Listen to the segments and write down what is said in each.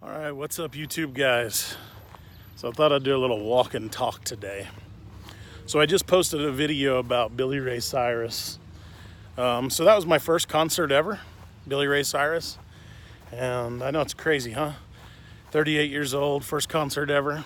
All right, what's up, YouTube guys? So I thought I'd do a little walk and talk today. So I just posted a video about Billy Ray Cyrus. So that was my first concert ever, Billy Ray Cyrus. And I know it's crazy, huh? 38 years old, first concert ever.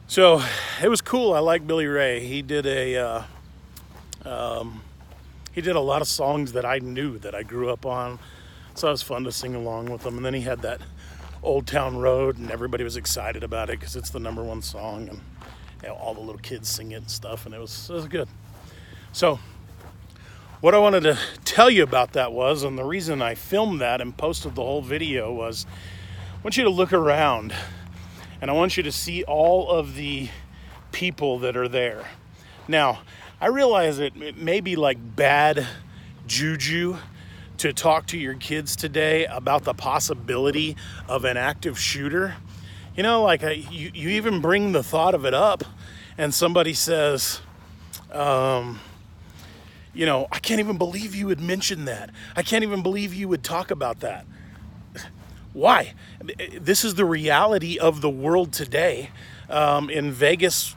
So it was cool. I like Billy Ray. He did a lot of songs that I knew, that I grew up on. So it was fun to sing along with him. And then he had that Old Town Road, and everybody was excited about it because it's the #1 song, and all the little kids sing it and stuff, and it was good. So what I wanted to tell you about that was, and the reason I filmed that and posted the whole video was, I want you to look around, and I want you to see all of the people that are there. Now, I realize it may be like bad juju to talk to your kids today about the possibility of an active shooter. You know, like you even bring the thought of it up, and somebody says, I can't even believe you would mention that. I can't even believe you would talk about that. Why? This is the reality of the world today. In Vegas,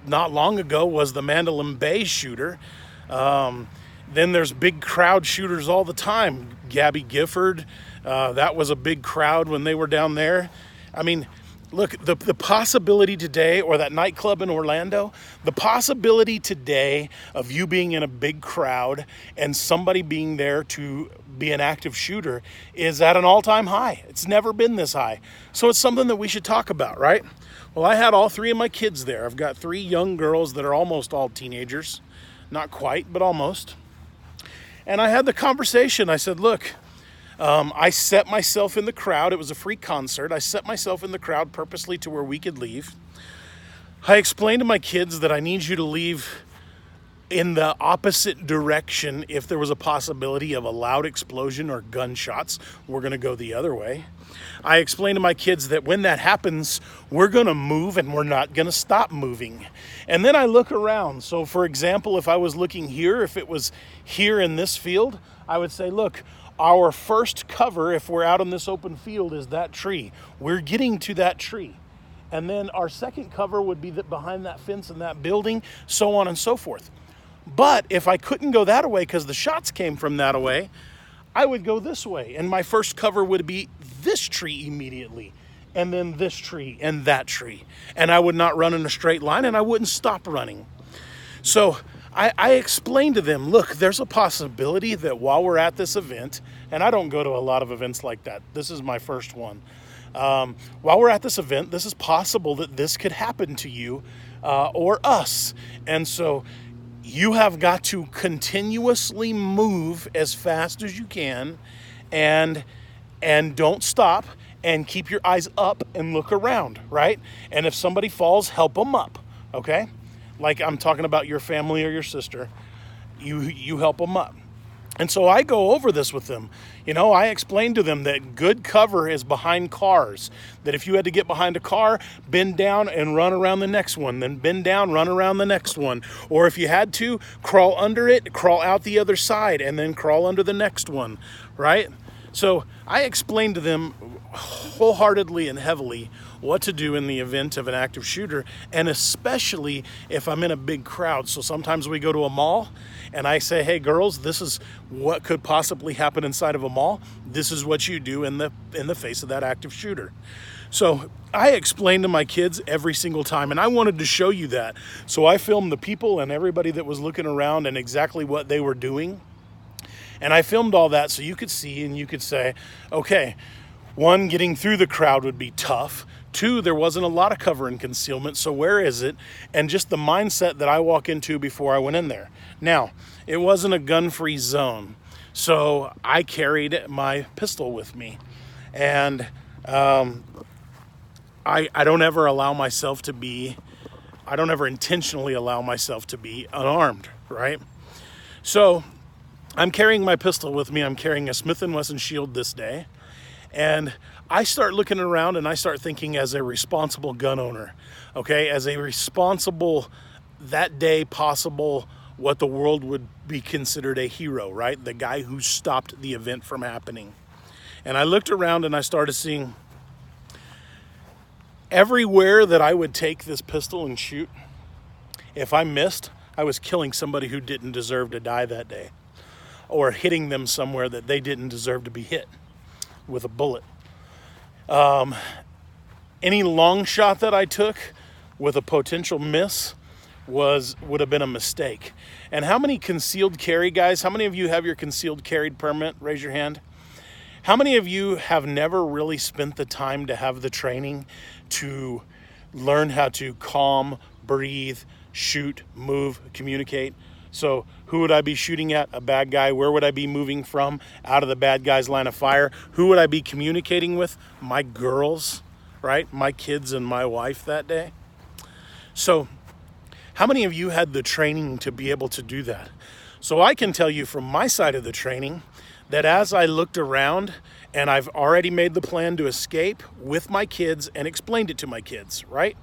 not long ago, was the Mandalay Bay shooter. Then there's big crowd shooters all the time. Gabby Gifford, that was a big crowd when they were down there. I mean, look, the possibility today, or that nightclub in Orlando, the possibility today of you being in a big crowd and somebody being there to be an active shooter is at an all-time high. It's never been this high. So it's something that we should talk about, right? Well, I had all 3 of my kids there. I've got 3 young girls that are almost all teenagers. Not quite, but almost. And I had the conversation. I said, look, I set myself in the crowd. It was a free concert. I set myself in the crowd purposely to where we could leave. I explained to my kids that I need you to leave in the opposite direction. If there was a possibility of a loud explosion or gunshots, we're going to go the other way. I explained to my kids that when that happens, we're going to move and we're not going to stop moving. And then I look around. So for example, if I was looking here, if it was here in this field, I would say, look, our first cover, if we're out on this open field, is that tree. We're getting to that tree. And then our second cover would be behind that fence and that building, so on and so forth. But if I couldn't go that way because the shots came from that way, I would go this way. And my first cover would be this tree immediately, and then this tree and that tree. And I would not run in a straight line, and I wouldn't stop running. So I explained to them, look, there's a possibility that while we're at this event, and I don't go to a lot of events like that. This is my first one. While we're at this event, this is possible that this could happen to you or us. And so you have got to continuously move as fast as you can, and don't stop, and keep your eyes up and look around, right? And if somebody falls, help them up, okay? Like I'm talking about your family or your sister, you help them up. And so I go over this with them. I explained to them that good cover is behind cars. That if you had to get behind a car, bend down and run around the next one. Then bend down, run around the next one. Or if you had to, crawl under it, crawl out the other side, and then crawl under the next one, right? So I explained to them wholeheartedly and heavily what to do in the event of an active shooter, and especially if I'm in a big crowd. So sometimes we go to a mall, and I say, hey girls, this is what could possibly happen inside of a mall. This is what you do in the face of that active shooter. So I explained to my kids every single time, and I wanted to show you that. So I filmed the people and everybody that was looking around and exactly what they were doing. And I filmed all that so you could see and you could say, okay, 1, getting through the crowd would be tough. 2, there wasn't a lot of cover and concealment, so where is it? And just the mindset that I walk into before I went in there. Now, it wasn't a gun-free zone, so I carried my pistol with me. And I don't ever intentionally allow myself to be unarmed, right? So I'm carrying my pistol with me. I'm carrying a Smith & Wesson Shield this day. And I start looking around and I start thinking as a responsible gun owner, okay? As a responsible, that day possible, what the world would be considered a hero, right? The guy who stopped the event from happening. And I looked around and I started seeing Everywhere that I would take this pistol and shoot, if I missed, I was killing somebody who didn't deserve to die that day, or hitting them somewhere that they didn't deserve to be hit with a bullet. Any long shot that I took with a potential miss would have been a mistake. And how many concealed carry guys, how many of you have your concealed carry permit? Raise your hand. How many of you have never really spent the time to have the training to learn how to calm, breathe, shoot, move, communicate? So who would I be shooting at? A bad guy. Where would I be moving from? Out of the bad guy's line of fire. Who would I be communicating with? My girls, right? My kids and my wife that day. So how many of you had the training to be able to do that? So I can tell you from my side of the training that as I looked around, and I've already made the plan to escape with my kids and explained it to my kids, right?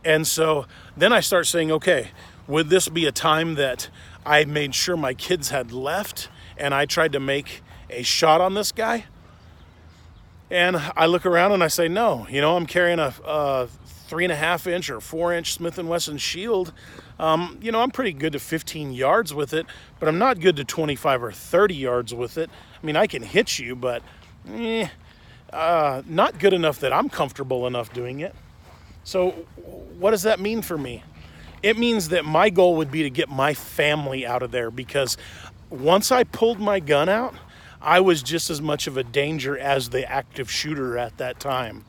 And so then I start saying, okay, would this be a time that I made sure my kids had left and I tried to make a shot on this guy? And I look around and I say, no, I'm carrying a 3.5 inch or 4 inch Smith & Wesson shield. I'm pretty good to 15 yards with it, but I'm not good to 25 or 30 yards with it. I mean, I can hit you, but not good enough that I'm comfortable enough doing it. So what does that mean for me? It means that my goal would be to get my family out of there, because once I pulled my gun out, I was just as much of a danger as the active shooter at that time.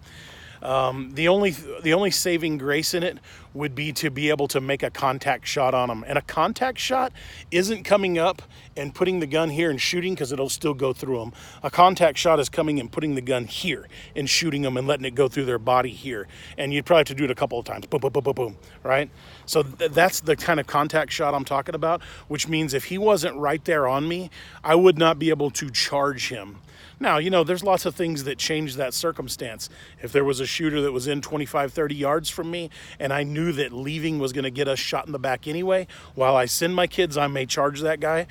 The only saving grace in it would be to be able to make a contact shot on them. And a contact shot isn't coming up and putting the gun here and shooting, because it'll still go through them. A contact shot is coming and putting the gun here and shooting them and letting it go through their body here. And you'd probably have to do it a couple of times. Boom, boom, boom, boom, boom, right? So that's the kind of contact shot I'm talking about, which means if he wasn't right there on me, I would not be able to charge him. Now, there's lots of things that change that circumstance. If there was a shooter that was in 25, 30 yards from me, and I knew that leaving was going to get us shot in the back anyway, while I send my kids, I may charge that guy.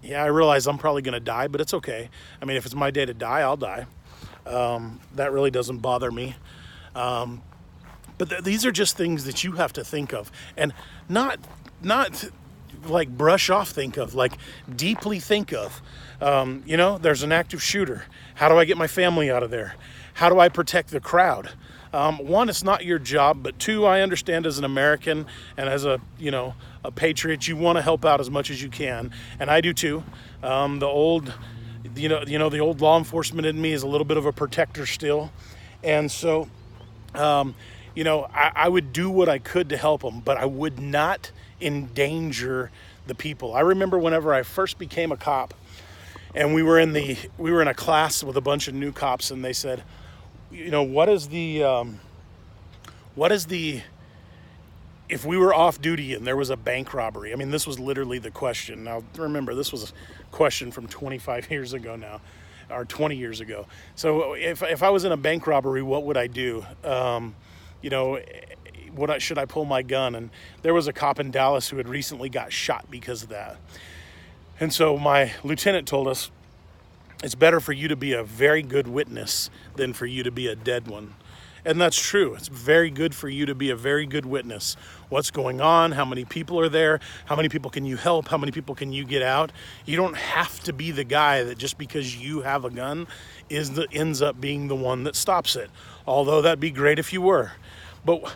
Yeah, I realize I'm probably going to die, but it's okay. I mean, if it's my day to die, I'll die. That really doesn't bother me. But these are just things that you have to think of, and not like brush off think of, like deeply think of. There's an active shooter. How do I get my family out of there? How do I protect the crowd? One, it's not your job, but two, I understand as an American and as a patriot, you want to help out as much as you can, and I do too. The old law enforcement in me is a little bit of a protector still, and so I would do what I could to help them, but I would not endanger the people. I remember whenever I first became a cop, and we were in a class with a bunch of new cops, and they said, what is the if we were off duty and there was a bank robbery? I mean, this was literally the question. Now, remember, this was a question from 25 years ago now, or 20 years ago. So if I was in a bank robbery, what would I do? Should I pull my gun? And there was a cop in Dallas who had recently got shot because of that. And so my lieutenant told us, it's better for you to be a very good witness than for you to be a dead one. And that's true. It's very good for you to be a very good witness. What's going on? How many people are there? How many people can you help? How many people can you get out? You don't have to be the guy that just because you have a gun ends up being the one that stops it. Although that'd be great if you were. But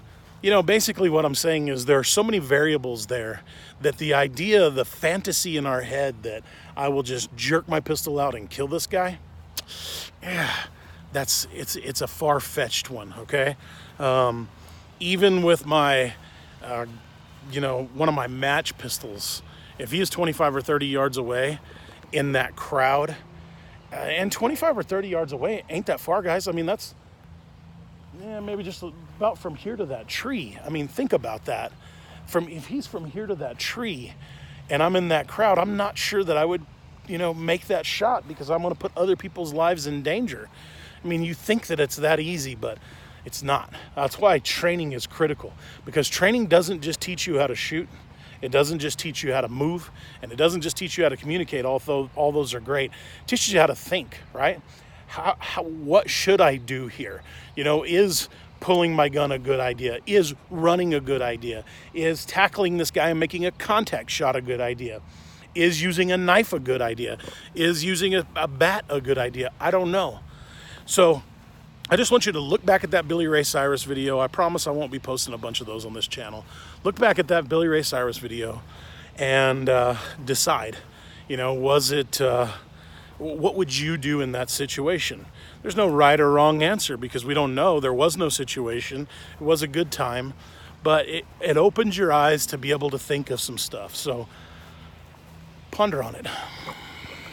basically what I'm saying is there are so many variables there that the idea, the fantasy in our head that I will just jerk my pistol out and kill this guy, it's a far-fetched one, okay? Even with my, one of my match pistols, if he is 25 or 30 yards away in that crowd, and 25 or 30 yards away ain't that far, guys. I mean, that's maybe just about from here to that tree. I mean, think about that. If he's from here to that tree and I'm in that crowd, I'm not sure that I would, make that shot, because I'm going to put other people's lives in danger. I mean, you think that it's that easy, but it's not. That's why training is critical, because training doesn't just teach you how to shoot. It doesn't just teach you how to move, and it doesn't just teach you how to communicate, although all those are great. It teaches you how to think, right? What should I do here? Is pulling my gun a good idea? Is running a good idea? Is tackling this guy and making a contact shot a good idea? Is using a knife a good idea? Is using a bat a good idea? I don't know. So I just want you to look back at that Billy Ray Cyrus video. I promise I won't be posting a bunch of those on this channel. Look back at that Billy Ray Cyrus video and decide, was it, what would you do in that situation? There's no right or wrong answer because we don't know. There was no situation. It was a good time, but it opens your eyes to be able to think of some stuff. So ponder on it.